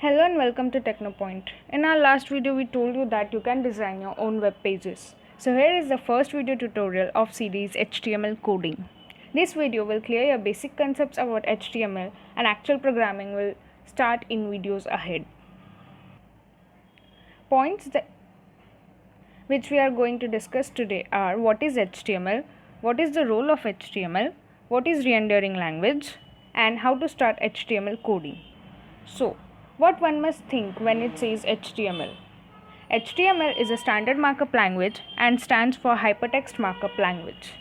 Hello and welcome to TechnoPoint. In our last video, we told you that you can design your own web pages. So here is the first video tutorial of series HTML coding. This video will clear your basic concepts about HTML and actual programming will start in videos ahead. Points which we are going to discuss today are: what is HTML, what is the role of HTML, what is rendering language, and how to start HTML coding. So, what one must think when it says HTML? HTML is a standard markup language and stands for Hypertext Markup Language.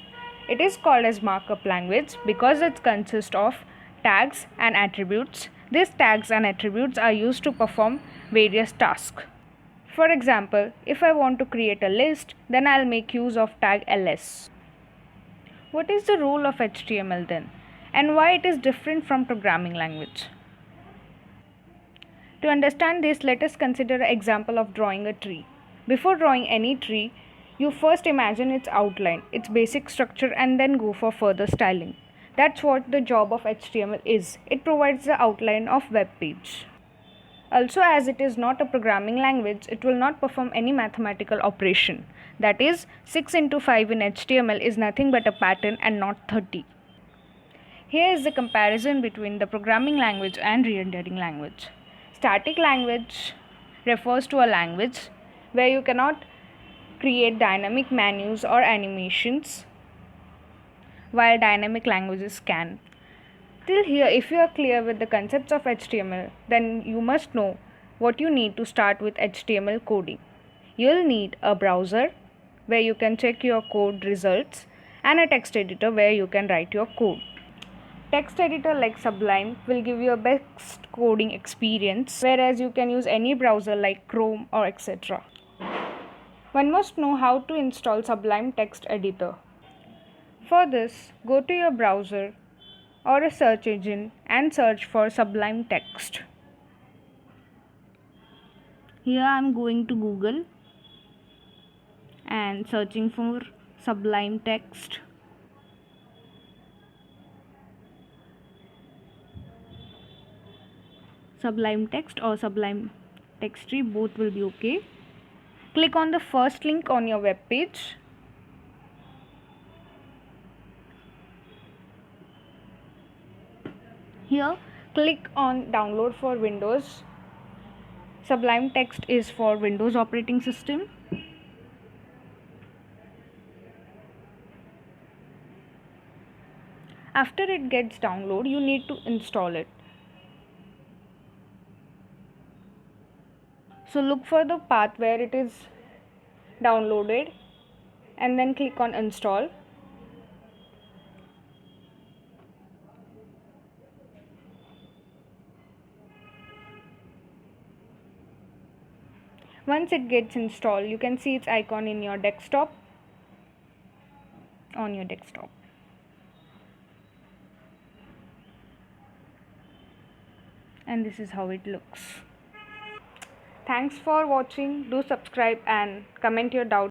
It is called as markup language because it consists of tags and attributes. These tags and attributes are used to perform various tasks. For example, if I want to create a list, then I'll make use of tag ls. What is the role of HTML then, and why it is different from programming language? To understand this, let us consider an example of drawing a tree. Before drawing any tree, you first imagine its outline, its basic structure, and then go for further styling. That's what the job of HTML is. It provides the outline of web page. Also, as it is not a programming language, it will not perform any mathematical operation. That is, 6 into 5 in HTML is nothing but a pattern and not 30. Here is the comparison between the programming language and rendering language. Static language refers to a language where you cannot create dynamic menus or animations, while dynamic languages can. Till here, if you are clear with the concepts of HTML, then you must know what you need to start with HTML coding. You'll need a browser where you can check your code results and a text editor where you can write your code. Text editor like Sublime will give you a best coding experience, whereas you can use any browser like Chrome or etc. One must know how to install Sublime Text editor. For this, go to your browser or a search engine and search for Sublime Text. Here I am going to Google and searching for Sublime Text. Sublime Text or Sublime Text Tree, both will be okay. Click on the first link on your web page. Here, click on download for Windows. Sublime Text is for Windows operating system. After it gets downloaded, you need to install it. So look for the path where it is downloaded and then click on install. Once it gets installed, you can see its icon in your desktop, on your desktop. And this is how it looks. Thanks for watching. Do subscribe and comment your doubts.